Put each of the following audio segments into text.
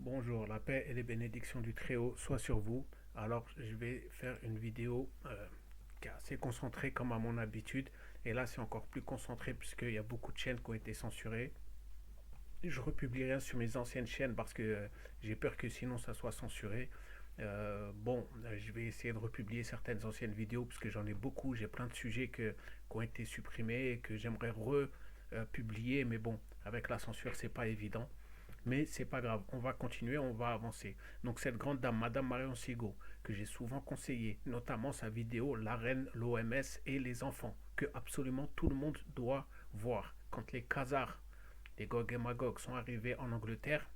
Bonjour, la paix et les bénédictions du Très-Haut soient sur vous. Alors, je vais faire une vidéo qui est assez concentrée comme à mon habitude. Et là, c'est encore plus concentré puisqu'il y a beaucoup de chaînes qui ont été censurées. Je republierai rien sur mes anciennes chaînes parce que j'ai peur que sinon ça soit censuré. Je vais essayer de republier certaines anciennes vidéos parce que j'en ai beaucoup. J'ai plein de sujets qui ont été supprimés et que j'aimerais republier. Mais bon, avec la censure, c'est pas évident. Mais c'est pas grave, on va continuer, on va avancer. Donc cette grande dame, Madame Marion Sigaud, que j'ai souvent conseillé, notamment sa vidéo La Reine, l'OMS et les enfants, que absolument tout le monde doit voir. Quand les Khazars, les Gog et Magog sont arrivés en Angleterre,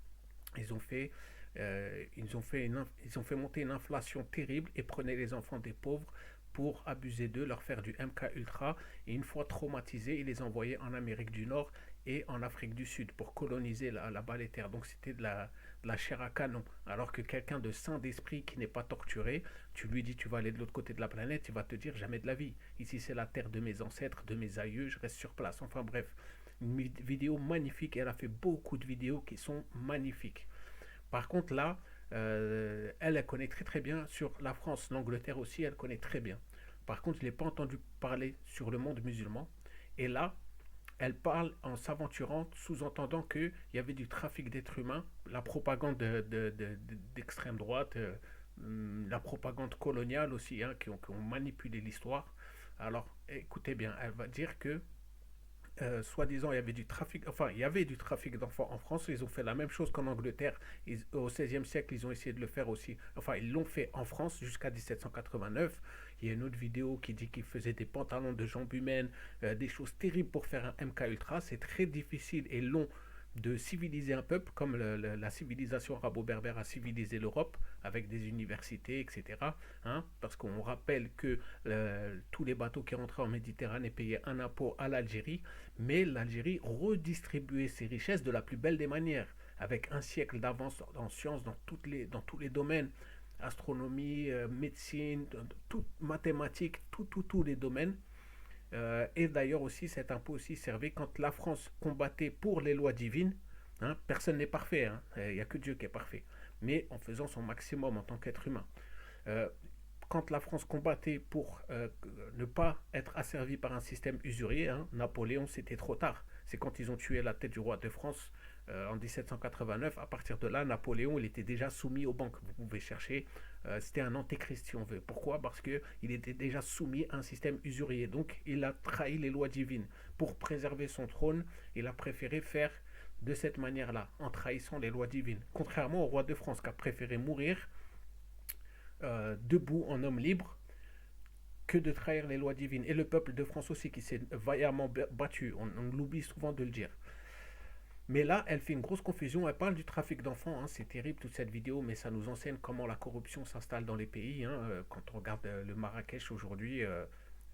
ils ont fait, ils ont fait monter une inflation terrible et prenaient les enfants des pauvres pour abuser d'eux, leur faire du MK Ultra. Et une fois traumatisés, ils les envoyaient en Amérique du Nord et en Afrique du Sud pour coloniser là-bas les terres. Donc c'était de la chair à canon. Alors que quelqu'un de sain d'esprit qui n'est pas torturé, tu lui dis tu vas aller de l'autre côté de la planète, il va te dire jamais de la vie. Ici c'est la terre de mes ancêtres, de mes aïeux, je reste sur place. Enfin bref, une vidéo magnifique. Elle a fait beaucoup de vidéos qui sont magnifiques. Par contre, là, elle connaît très très bien sur la France, l'Angleterre aussi, elle connaît très bien. Par contre, je ne l'ai pas entendu parler sur le monde musulman. Et là, elle parle en s'aventurant, sous-entendant qu'il y avait du trafic d'êtres humains, la propagande d'extrême droite, la propagande coloniale aussi, hein, qui ont manipulé l'histoire. Alors, écoutez bien, elle va dire que soi-disant, il y avait du trafic, enfin, il y avait du trafic d'enfants en France. Ils ont fait la même chose qu'en Angleterre. Au XVIe siècle, ils ont essayé de le faire aussi. Enfin, ils l'ont fait en France jusqu'à 1789. Il y a une autre vidéo qui dit qu'ils faisaient des pantalons de jambes humaines, des choses terribles pour faire un MK Ultra. C'est très difficile et long de civiliser un peuple comme la civilisation arabo-berbère a civilisé l'Europe avec des universités, etc. Hein, parce qu'on rappelle que tous les bateaux qui rentraient en Méditerranée payaient un impôt à l'Algérie, mais l'Algérie redistribuait ses richesses de la plus belle des manières, avec un siècle d'avance en sciences dans tous les domaines, astronomie, médecine, tout, mathématiques, tous les domaines. Et d'ailleurs aussi, cet impôt aussi servait quand la France combattait pour les lois divines. Hein, personne n'est parfait, hein, il n'y a que Dieu qui est parfait, mais en faisant son maximum en tant qu'être humain. Euh, Quand la France combattait pour ne pas être asservie par un système usurier, hein, Napoléon, c'était trop tard. C'est quand ils ont tué la tête du roi de France en 1789. À partir de là, Napoléon, il était déjà soumis aux banques. Vous pouvez chercher. C'était un antéchrist, si on veut. Pourquoi? Parce qu'il était déjà soumis à un système usurier. Donc, il a trahi les lois divines. Pour préserver son trône, il a préféré faire de cette manière-là, en trahissant les lois divines. Contrairement au roi de France, qui a préféré mourir debout en homme libre que de trahir les lois divines. Et le peuple de France aussi qui s'est vaillamment battu. On l'oublie souvent de le dire. Mais là, elle fait une grosse confusion. Elle parle du trafic d'enfants. Hein. C'est terrible toute cette vidéo, mais ça nous enseigne comment la corruption s'installe dans les pays. Hein. Quand on regarde le Marrakech aujourd'hui,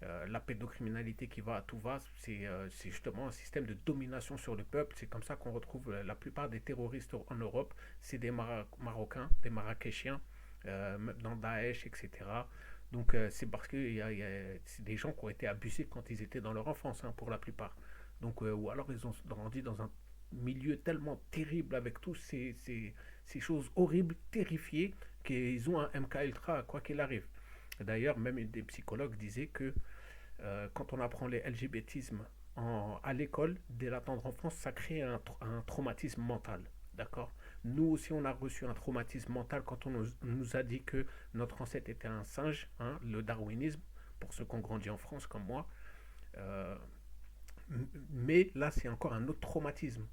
la pédocriminalité qui va à tout va, c'est justement un système de domination sur le peuple. C'est comme ça qu'on retrouve la plupart des terroristes en Europe. C'est des Marocains, des Marrakéchiens, dans Daesh, etc. Donc c'est parce que c'est des gens qui ont été abusés quand ils étaient dans leur enfance, hein, pour la plupart. Donc, ou alors ils ont grandi dans un milieu tellement terrible avec tous ces choses horribles, terrifiées, qu'ils ont un MK Ultra quoi qu'il arrive. D'ailleurs, même des psychologues disaient que quand on apprend les LGBTismes à l'école, dès la tendre enfance, ça crée un traumatisme mental. D'accord. Nous aussi, on a reçu un traumatisme mental quand on nous a dit que notre ancêtre était un singe, hein, le darwinisme, pour ceux qui ont grandi en France comme moi. Euh, mais là, c'est encore un autre traumatisme.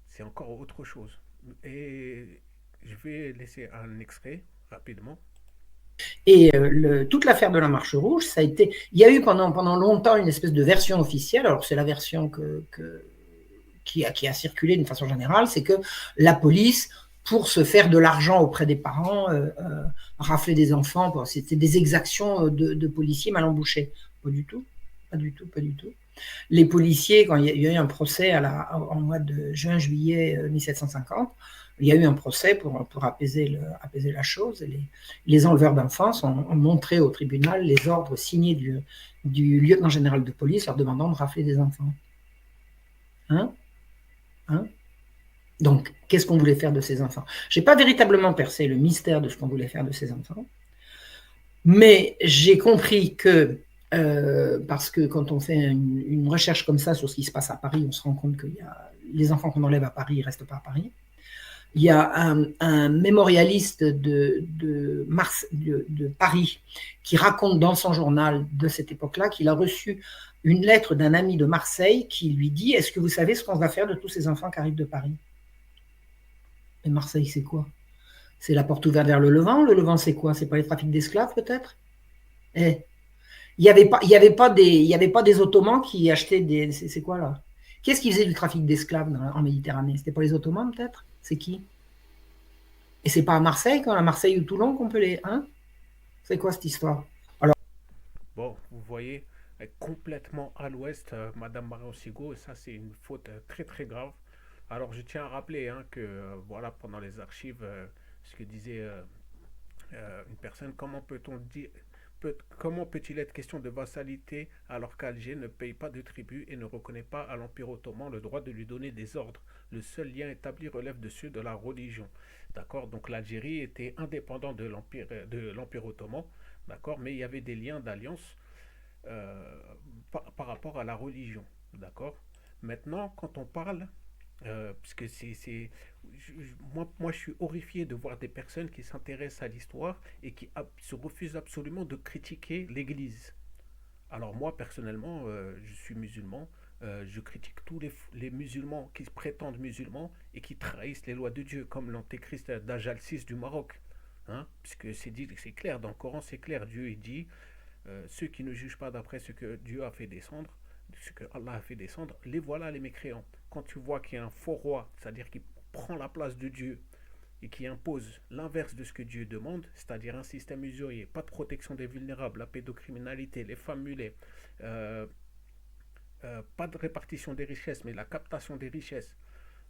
C'est encore autre chose. Et je vais laisser un extrait rapidement. Et toute l'affaire de la Marche Rouge, ça a été. Il y a eu pendant longtemps une espèce de version officielle. Alors c'est la version qui a circulé d'une façon générale, c'est que la police, pour se faire de l'argent auprès des parents, raflait des enfants. Bon, c'était des exactions de policiers mal embouchés. Pas du tout, pas du tout, pas du tout. Les policiers, quand il y a eu un procès en mois de juin-juillet 1750, il y a eu un procès pour apaiser la chose. Les enleveurs d'enfants ont montré au tribunal les ordres signés du lieutenant général de police leur demandant de rafler des enfants. Hein? Hein? Donc, qu'est-ce qu'on voulait faire de ces enfants? Je n'ai pas véritablement percé le mystère de ce qu'on voulait faire de ces enfants, mais j'ai compris que, parce que quand on fait une recherche comme ça sur ce qui se passe à Paris, on se rend compte que les enfants qu'on enlève à Paris, ils ne restent pas à Paris. Il y a un mémorialiste de Paris qui raconte dans son journal de cette époque-là qu'il a reçu une lettre d'un ami de Marseille qui lui dit « Est-ce que vous savez ce qu'on va faire de tous ces enfants qui arrivent de Paris ?» Et Marseille, c'est quoi? C'est la porte ouverte vers le Levant. Le Levant, c'est quoi? C'est pas les trafics d'esclaves, peut-être? Eh, il y avait pas des Ottomans qui achetaient des. C'est quoi là? Qu'est-ce qui faisait du trafic d'esclaves en Méditerranée? C'était pas les Ottomans, peut-être? C'est qui? Et c'est pas à Marseille, quand à Marseille ou Toulon qu'on peut les. Hein? C'est quoi cette histoire? Alors, Bon, vous voyez, complètement à l'ouest, Madame Marion Sigaud, et ça c'est une faute très très grave. Alors je tiens à rappeler hein, que voilà, pendant les archives, ce que disait une personne, comment peut-il être question de vassalité alors qu'Alger ne paye pas de tribut et ne reconnaît pas à l'Empire ottoman le droit de lui donner des ordres? Le seul lien établi relève de ceux de la religion. D'accord. Donc l'Algérie était indépendante de l'Empire ottoman. D'accord. Mais il y avait des liens d'alliance par rapport à la religion. D'accord. Maintenant, quand on parle parce que moi, je suis horrifié de voir des personnes qui s'intéressent à l'histoire et qui se refusent absolument de critiquer l'Église. Alors moi, personnellement, je suis musulman. Je critique tous les musulmans qui se prétendent musulmans et qui trahissent les lois de Dieu, comme l'antéchrist d'Ajal 6 du Maroc. Hein, puisque c'est clair, dans le Coran, c'est clair. Dieu il dit ceux qui ne jugent pas d'après ce que Dieu a fait descendre, ce que Allah a fait descendre, les voilà les mécréants. Quand tu vois qu'il y a un faux roi, c'est-à-dire qui prend la place de Dieu et qui impose l'inverse de ce que Dieu demande, c'est-à-dire un système usurier, pas de protection des vulnérables, la pédocriminalité, les femmes mulet, euh, pas de répartition des richesses, mais la captation des richesses,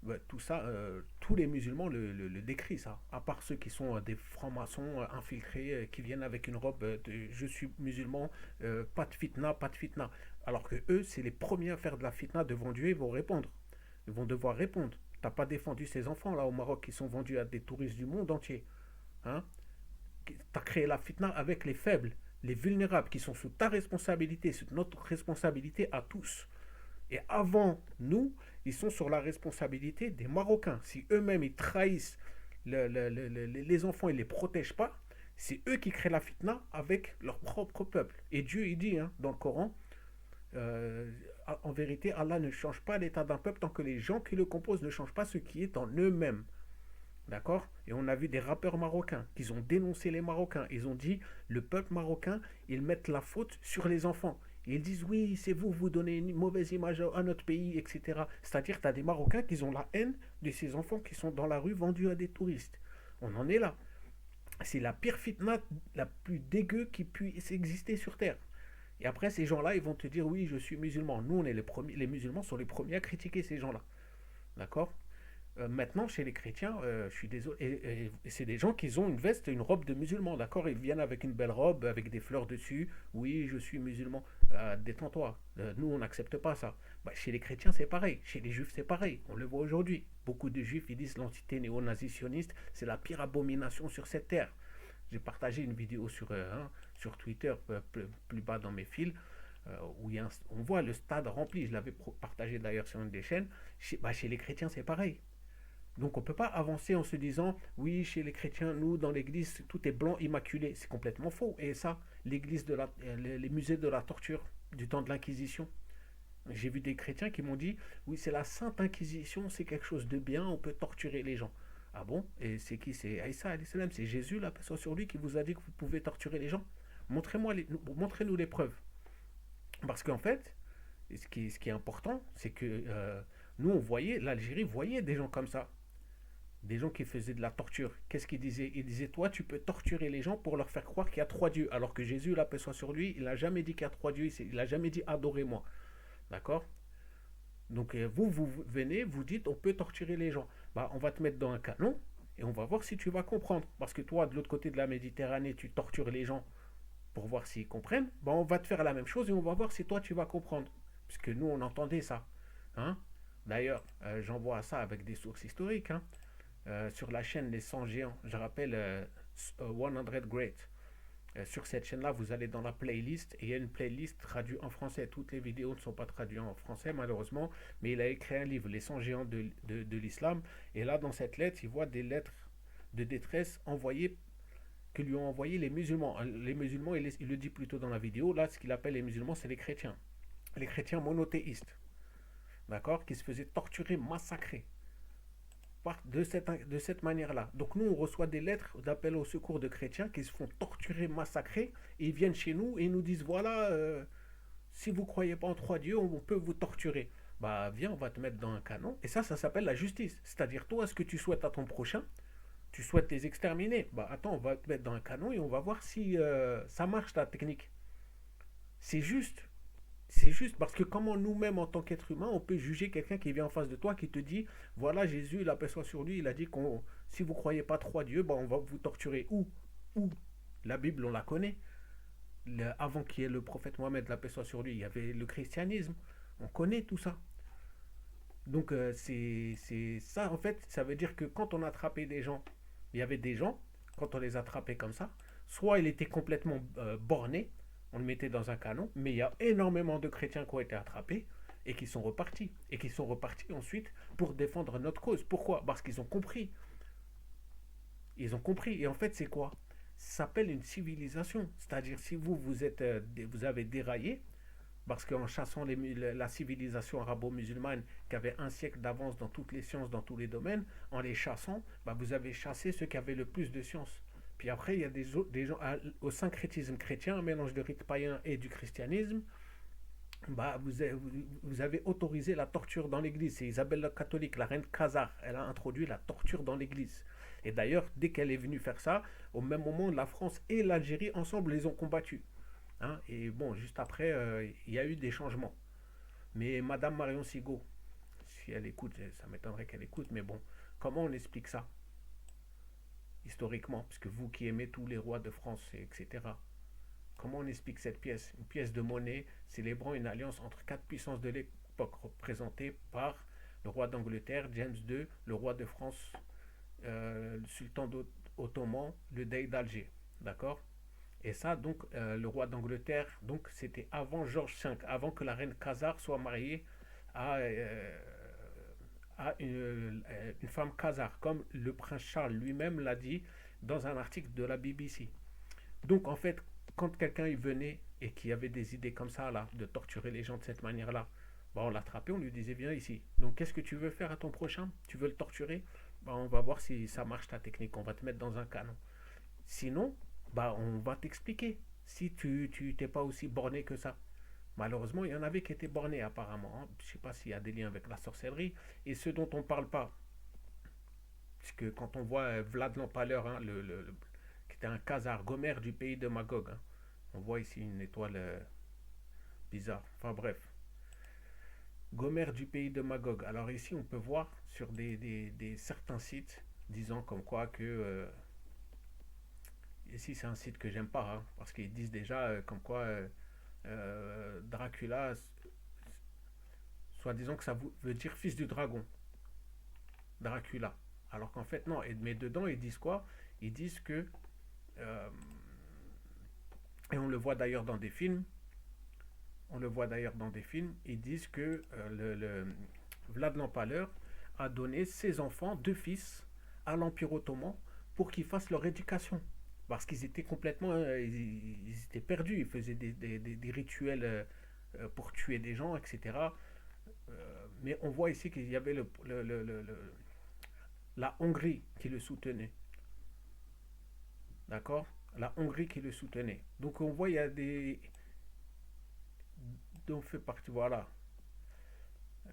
ouais, tout ça, tous les musulmans le décrivent, ça. À part ceux qui sont des francs-maçons infiltrés, qui viennent avec une robe de je suis musulman, pas de fitna, pas de fitna. Alors que eux, c'est les premiers à faire de la fitna devant Dieu, ils vont répondre. Ils vont devoir répondre. T'as pas défendu ces enfants là au Maroc qui sont vendus à des touristes du monde entier. Hein. T'as créé la fitna avec les faibles, les vulnérables qui sont sous ta responsabilité, sous notre responsabilité à tous. Et avant nous, ils sont sur la responsabilité des Marocains. Si eux-mêmes ils trahissent les enfants et ne les protègent pas, c'est eux qui créent la fitna avec leur propre peuple. Et Dieu, il dit hein, dans le Coran, euh, en vérité, Allah ne change pas l'état d'un peuple tant que les gens qui le composent ne changent pas ce qui est en eux-mêmes. D'accord. Et on a vu des rappeurs marocains qui ont dénoncé les Marocains. Ils ont dit, le peuple marocain, ils mettent la faute sur les enfants. Ils disent, oui, c'est vous, vous donnez une mauvaise image à notre pays, etc. C'est-à-dire, tu as des Marocains qui ont la haine de ces enfants qui sont dans la rue vendus à des touristes. On en est là. C'est la pire fitna, la plus dégueu qui puisse exister sur Terre. Et après, ces gens-là, ils vont te dire, oui, je suis musulman. Nous, on est les premiers, les musulmans sont les premiers à critiquer ces gens-là. D'accord. Maintenant, chez les chrétiens, je suis désolé, et c'est des gens qui ont une veste, une robe de musulman, d'accord. Ils viennent avec une belle robe, avec des fleurs dessus. Oui, je suis musulman. Détends-toi. Nous, on n'accepte pas ça. Bah, chez les chrétiens, c'est pareil. Chez les juifs, c'est pareil. On le voit aujourd'hui. Beaucoup de juifs, ils disent l'entité néo-nazi-sioniste, c'est la pire abomination sur cette terre. J'ai partagé une vidéo sur Twitter, plus bas dans mes fils, où on voit le stade rempli. Je l'avais partagé d'ailleurs sur une des chaînes. Chez les chrétiens, c'est pareil. Donc on ne peut pas avancer en se disant, oui, chez les chrétiens, nous, dans l'église, tout est blanc, immaculé. C'est complètement faux. Et ça, l'église les musées de la torture du temps de l'Inquisition. J'ai vu des chrétiens qui m'ont dit, oui, c'est la Sainte Inquisition, c'est quelque chose de bien, on peut torturer les gens. Ah bon. Et c'est qui? C'est Aïssa, c'est Jésus, la personne sur lui, qui vous a dit que vous pouvez torturer les gens. Montrez-nous les preuves. Parce qu'en fait, ce qui est important, c'est que nous, l'Algérie voyait des gens comme ça, des gens qui faisaient de la torture. Qu'est-ce qu'ils disaient? Ils disaient, toi, tu peux torturer les gens pour leur faire croire qu'il y a trois dieux. Alors que Jésus, la paix soit sur lui, il n'a jamais dit qu'il y a trois dieux, il n'a jamais dit adorez-moi. D'accord. Donc vous venez, vous dites, on peut torturer les gens. Bah, on va te mettre dans un canon et on va voir si tu vas comprendre. Parce que toi, de l'autre côté de la Méditerranée, tu tortures les gens pour voir s'ils comprennent. Bah, on va te faire la même chose et on va voir si toi, tu vas comprendre. Puisque nous, on entendait ça. Hein. D'ailleurs, j'envoie ça avec des sources historiques, hein. Sur la chaîne Les 100 géants, je rappelle 100 Great. Sur cette chaîne-là, vous allez dans la playlist et il y a une playlist traduite en français. Toutes les vidéos ne sont pas traduites en français, malheureusement, mais il a écrit un livre, Les 100 géants de l'islam. Et là, dans cette lettre, il voit des lettres de détresse envoyées que lui ont envoyé les musulmans. Les musulmans, il le dit plutôt dans la vidéo, là, ce qu'il appelle les musulmans, c'est les chrétiens. Les chrétiens monothéistes, d'accord, qui se faisaient torturer, massacrer de cette manière-là. Donc nous, on reçoit des lettres d'appel au secours de chrétiens qui se font torturer, massacrer, et ils viennent chez nous et ils nous disent, voilà, si vous ne croyez pas en trois dieux, on peut vous torturer. Bah viens, on va te mettre dans un canon. Et ça s'appelle la justice. C'est-à-dire, toi, ce que tu souhaites à ton prochain, tu souhaites les exterminer. Bah attends, on va te mettre dans un canon et on va voir si ça marche ta technique. C'est juste. C'est juste parce que comment nous-mêmes, en tant qu'être humain, on peut juger quelqu'un qui vient en face de toi, qui te dit, voilà, Jésus, la paix soit sur lui, il a dit qu'on, si vous ne croyez pas trois dieux, ben, on va vous torturer. Où la Bible, on la connaît. Avant qu'il y ait le prophète Mohammed, la paix soit sur lui, il y avait le christianisme. On connaît tout ça. Donc c'est ça, en fait, ça veut dire que quand on attrapait des gens, il y avait des gens, quand on les attrapait comme ça, soit il était complètement borné, on le mettait dans un canon, mais il y a énormément de chrétiens qui ont été attrapés et qui sont repartis. Et qui sont repartis ensuite pour défendre notre cause. Pourquoi? Parce qu'ils ont compris. Ils ont compris. Et en fait, c'est quoi? Ça s'appelle une civilisation. C'est-à-dire, si vous avez déraillé, parce qu'en chassant la civilisation arabo-musulmane qui avait un siècle d'avance dans toutes les sciences, dans tous les domaines, en les chassant, bah, vous avez chassé ceux qui avaient le plus de sciences. Puis après, il y a des gens au syncrétisme chrétien, un mélange de rite païen et du christianisme. Bah, vous avez autorisé la torture dans l'église. C'est Isabelle la catholique, la reine Khazar. Elle a introduit la torture dans l'église. Et d'ailleurs, dès qu'elle est venue faire ça, au même moment, la France et l'Algérie ensemble les ont combattus. Hein. Et bon, juste après, il y a eu des changements. Mais Madame Marion Sigaud, si elle écoute, ça m'étonnerait qu'elle écoute, mais bon, comment on explique ça historiquement? Puisque vous qui aimez tous les rois de France, etc. Comment on explique cette pièce? Une pièce de monnaie célébrant une alliance entre quatre puissances de l'époque, représentée par le roi d'Angleterre, James II, le roi de France, le sultan ottoman, le dey d'Alger. D'accord? Et ça, donc, le roi d'Angleterre, donc, c'était avant George V, avant que la reine Khazar soit mariée à, une femme Khazar, comme le prince Charles lui-même l'a dit dans un article de la BBC. Donc, en fait, quand quelqu'un y venait et qui avait des idées comme ça, là, de torturer les gens de cette manière-là, bah, on l'attrapait, on lui disait, viens ici. Donc, qu'est-ce que tu veux faire à ton prochain? Tu veux le torturer? Bah, on va voir si ça marche ta technique, on va te mettre dans un canon. Sinon, bah, on va t'expliquer si tu t'es pas aussi borné que ça. Malheureusement, il y en avait qui étaient bornés apparemment, hein. Je ne sais pas s'il y a des liens avec la sorcellerie. Et ce dont on ne parle pas, puisque quand on voit Vlad l'Empaleur, hein, qui était un Khazar, Gomer du pays de Magog, hein, on voit ici une étoile bizarre. Enfin bref, Gomer du pays de Magog. Alors ici, on peut voir sur certains sites disant comme quoi que ici c'est un site que j'aime pas, hein, parce qu'ils disent déjà comme quoi Dracula, soit disant que ça veut dire fils du dragon, Dracula. Alors qu'en fait non, mais dedans ils disent quoi? Ils disent que, euh, et on le voit d'ailleurs dans des films, ils disent que Vlad l'Empaleur a donné ses enfants, deux fils, à l'Empire ottoman pour qu'ils fassent leur éducation. Parce qu'ils étaient complètement, ils étaient perdus, ils faisaient des rituels pour tuer des gens, etc. Mais on voit ici qu'il y avait la Hongrie qui le soutenait. D'accord? La Hongrie qui le soutenait. Donc on voit, il y a des... dont fait partie, voilà.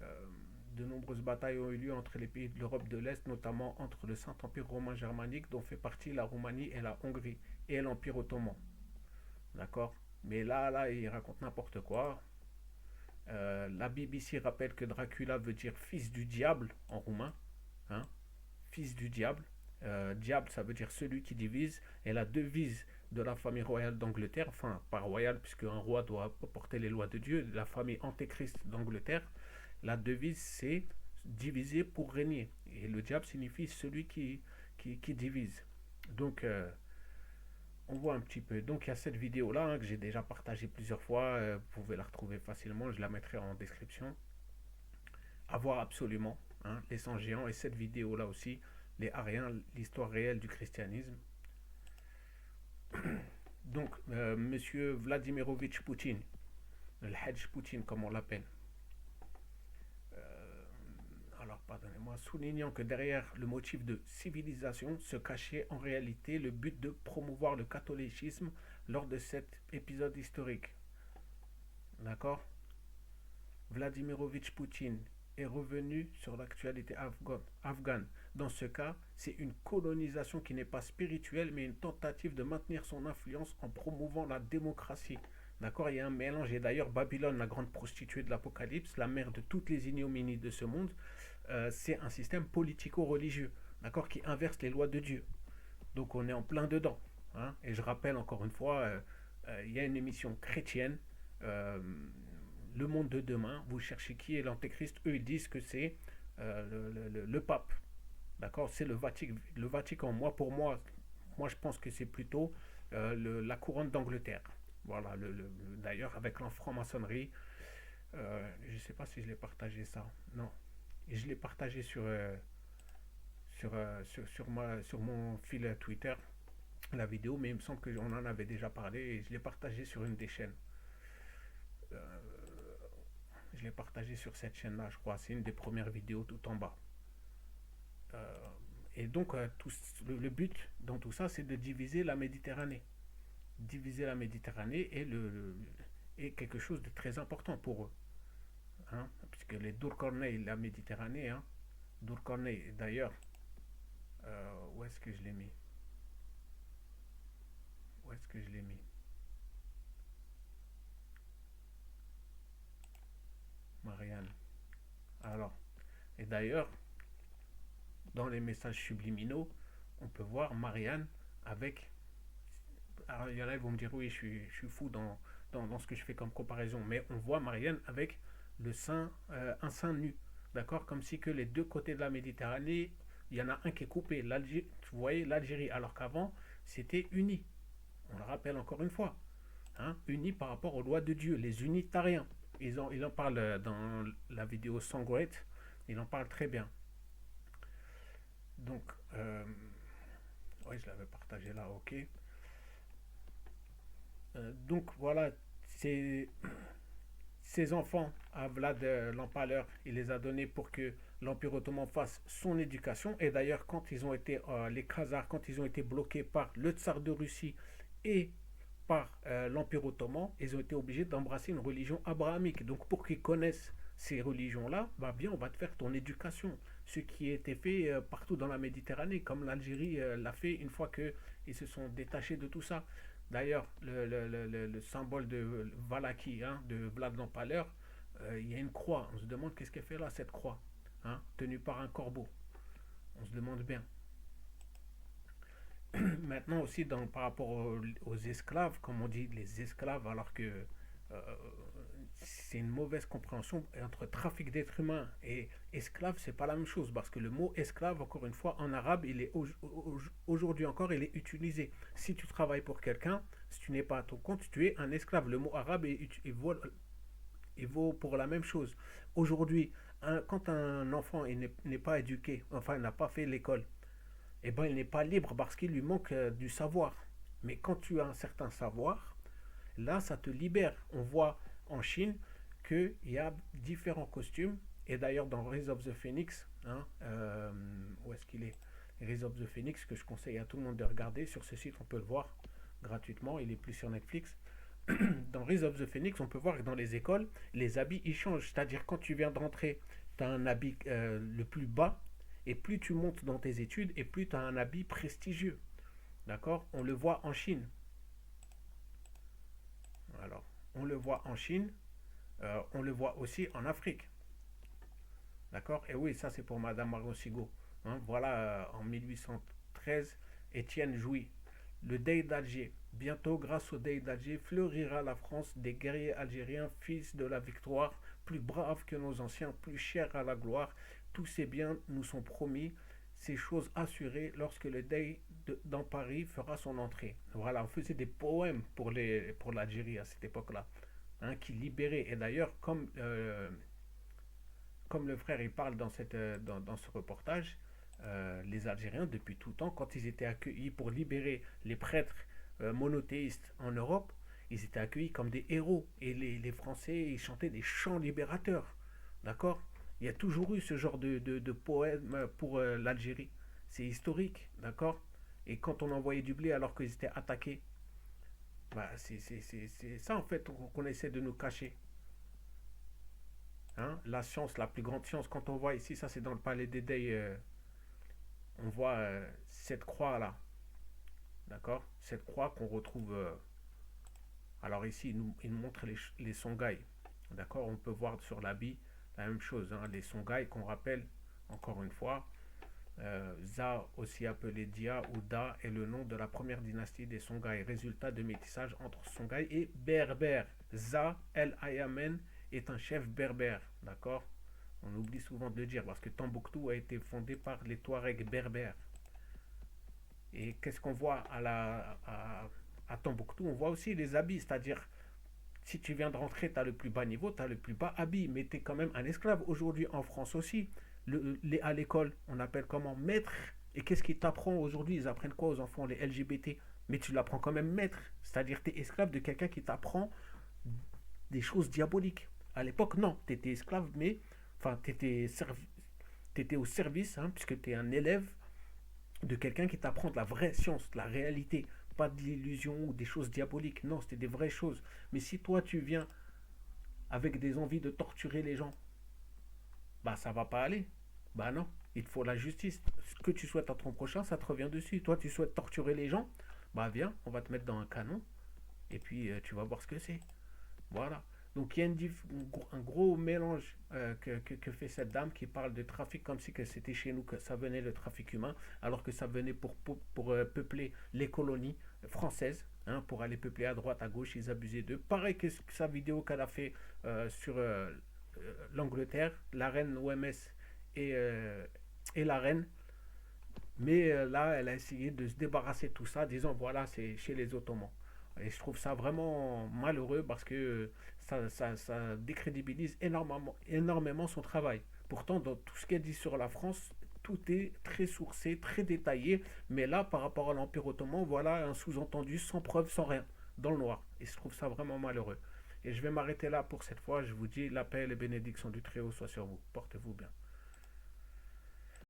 Euh, de nombreuses batailles ont eu lieu entre les pays de l'Europe de l'Est, notamment entre le Saint-Empire romain germanique, dont fait partie la Roumanie et la Hongrie, et l'Empire ottoman. D'accord? Mais là, il raconte n'importe quoi. La BBC rappelle que Dracula veut dire fils du diable en roumain. Hein, fils du diable. Diable, ça veut dire celui qui divise. Et la devise de la famille royale d'Angleterre, enfin, pas royale, puisque un roi doit porter les lois de Dieu, la famille antéchrist d'Angleterre, la devise c'est diviser pour régner. Et le diable signifie celui qui divise. Donc, on voit un petit peu. Donc, il y a cette vidéo-là hein, que j'ai déjà partagée plusieurs fois. Vous pouvez la retrouver facilement. Je la mettrai en description. À voir absolument. Hein, les sangs géants. Et cette vidéo-là aussi. Les Ariens, l'histoire réelle du christianisme. Donc, monsieur Vladimirovitch Poutine, le Hadj Poutine, comme on l'appelle. Alors, pardonnez-moi, soulignant que derrière le motif de civilisation se cachait en réalité le but de promouvoir le catholicisme lors de cet épisode historique. D'accord. Vladimirovitch Poutine est revenu sur l'actualité afghane. Dans ce cas, c'est une colonisation qui n'est pas spirituelle, mais une tentative de maintenir son influence en promouvant la démocratie. D'accord. Il y a un mélange. Et d'ailleurs, Babylone, la grande prostituée de l'Apocalypse, la mère de toutes les ignominies de ce monde, c'est un système politico-religieux, d'accord, qui inverse les lois de Dieu. Donc on est en plein dedans. Hein. Et je rappelle encore une fois, il y a une émission chrétienne, euh, Le Monde de Demain. Vous cherchez qui est l'Antéchrist. Eux, ils disent que c'est le pape. D'accord. C'est le Vatican. Pour moi, je pense que c'est plutôt la couronne d'Angleterre. Voilà. D'ailleurs, avec la franc-maçonnerie, je ne sais pas si je l'ai partagé ça. Non. Et je l'ai partagé sur mon fil Twitter, la vidéo, mais il me semble qu'on en avait déjà parlé et je l'ai partagé sur une des chaînes. Euh, je l'ai partagé sur cette chaîne-là, je crois. C'est une des premières vidéos tout en bas. Euh, et donc, le but dans tout ça, c'est de diviser la Méditerranée. Diviser la Méditerranée est quelque chose de très important pour eux. Hein, puisque les Dourcornei, la Méditerranée, hein, Dourcornei, d'ailleurs, où est-ce que je l'ai mis? Où est-ce que je l'ai mis? Marianne. Alors, et d'ailleurs, dans les messages subliminaux, on peut voir Marianne avec. Alors, il y en a qui vont me dire, oui, je suis fou dans ce que je fais comme comparaison, mais on voit Marianne avec un sein nu, d'accord. Comme si que les deux côtés de la Méditerranée, il y en a un qui est coupé, vous voyez l'Algérie, alors qu'avant, c'était uni. On le rappelle encore une fois, hein, unis par rapport aux lois de Dieu, les unitariens. Ils en parlent dans la vidéo Song Great, ils en parlent très bien. Donc, oui, je l'avais partagé là, ok. Donc voilà, ces, ces enfants à Vlad l'Empaleur, il les a donnés pour que l'Empire ottoman fasse son éducation. Et d'ailleurs, quand ils ont été, les Khazars, quand ils ont été bloqués par le tsar de Russie et par l'Empire ottoman, ils ont été obligés d'embrasser une religion abrahamique. Donc pour qu'ils connaissent ces religions-là, bah bien, on va te faire ton éducation. Ce qui a été fait partout dans la Méditerranée, comme l'Algérie l'a fait une fois qu'ils se sont détachés de tout ça. D'ailleurs, le symbole de Valaki, hein, de Vlad l'Empaleur, il y a une croix. On se demande qu'est-ce qu'elle fait là, cette croix, hein, tenue par un corbeau. On se demande bien. Maintenant aussi, par rapport aux esclaves, comme on dit les esclaves, alors que c'est une mauvaise compréhension entre trafic d'êtres humains et esclave, c'est pas la même chose parce que le mot esclave, encore une fois, en arabe, il est aujourd'hui encore, il est utilisé. Si tu travailles pour quelqu'un, si tu n'es pas à ton compte, tu es un esclave. Le mot arabe il vaut pour la même chose. Aujourd'hui, quand un enfant n'est pas éduqué, enfin, il n'a pas fait l'école, eh ben, il n'est pas libre parce qu'il lui manque du savoir. Mais quand tu as un certain savoir, là, ça te libère. On voit en Chine qu'il y a différents costumes. Et d'ailleurs, dans Rise of the Phoenix, hein, où est-ce qu'il est Rise of the Phoenix, que je conseille à tout le monde de regarder. Sur ce site, on peut le voir gratuitement. Il est plus sur Netflix. Dans Rise of the Phoenix, on peut voir que dans les écoles, les habits, ils changent. C'est-à-dire, quand tu viens de rentrer, tu as un habit le plus bas. Et plus tu montes dans tes études, et plus tu as un habit prestigieux. D'accord. On le voit en Chine. Alors, on le voit en Chine, on le voit aussi en Afrique. D'accord. Et oui, ça c'est pour Madame Margot-Sigo. Hein, voilà, en 1813, Étienne Jouy, le Dey d'Alger. Bientôt, grâce au Dey d'Alger, fleurira la France des guerriers algériens, fils de la victoire, plus braves que nos anciens, plus chers à la gloire, tous ces biens nous sont promis, ces choses assurées lorsque le Dey dans Paris fera son entrée. Voilà, on faisait des poèmes pour l'Algérie à cette époque-là, hein, qui libérait. Et d'ailleurs, comme le frère il parle dans ce reportage, les Algériens, depuis tout temps, quand ils étaient accueillis pour libérer les prêtres monothéistes en Europe, ils étaient accueillis comme des héros. Et les Français, ils chantaient des chants libérateurs. D'accord. Il y a toujours eu ce genre de poème pour l'Algérie. C'est historique. D'accord. Et quand on envoyait du blé alors qu'ils étaient attaqués, bah, c'est ça en fait qu'on essaie de nous cacher. Hein. La science, la plus grande science, quand on voit ici, ça c'est dans le palais des Dey, on voit cette croix-là, d'accord. Cette croix qu'on retrouve, alors ici, il nous montre les Songhai, d'accord. On peut voir sur l'habit la même chose, hein, les Songhai qu'on rappelle, encore une fois, Za, aussi appelé Dia ou Da, est le nom de la première dynastie des Songhai, résultat de métissage entre Songhai et Berbère. Za El Ayamen est un chef berbère, d'accord. On oublie souvent de le dire parce que Tombouctou a été fondé par les Touaregs berbères. Et qu'est-ce qu'on voit à Tombouctou? On voit aussi les habits, c'est-à-dire si tu viens de rentrer, tu as le plus bas niveau, tu as le plus bas habit, mais tu es quand même un esclave. Aujourd'hui en France aussi, à l'école, on appelle comment? Maître. Et qu'est-ce qu'ils t'apprennent aujourd'hui? Ils apprennent quoi aux enfants, les LGBT? Mais tu l'apprends quand même maître, c'est-à-dire tu es esclave de quelqu'un qui t'apprend des choses diaboliques. À l'époque, non, tu étais esclave, mais enfin, tu étais au service, hein, puisque tu es un élève de quelqu'un qui t'apprend de la vraie science, de la réalité, pas de l'illusion ou des choses diaboliques. Non, c'était des vraies choses. Mais si toi tu viens avec des envies de torturer les gens, bah ça va pas aller. Bah non, il te faut la justice. Ce que tu souhaites à ton prochain, ça te revient dessus. Toi tu souhaites torturer les gens, bah viens, on va te mettre dans un canon et puis tu vas voir ce que c'est. Voilà. Donc il y a un gros mélange que fait cette dame qui parle de trafic comme si que c'était chez nous que ça venait le trafic humain, alors que ça venait pour peupler les colonies françaises, hein, pour aller peupler à droite, à gauche, ils abusaient d'eux. Pareil que sa vidéo qu'elle a fait sur l'Angleterre, la reine OMS et la reine. Mais là, elle a essayé de se débarrasser de tout ça, disant voilà, c'est chez les Ottomans. Et je trouve ça vraiment malheureux parce que ça décrédibilise énormément son travail. Pourtant, dans tout ce qu'elle dit sur la France, tout est très sourcé, très détaillé. Mais là, par rapport à l'Empire ottoman, voilà un sous-entendu sans preuve, sans rien, dans le noir. Et je trouve ça vraiment malheureux. Et je vais m'arrêter là pour cette fois. Je vous dis, la paix et les bénédictions du Très-Haut soient sur vous. Portez-vous bien.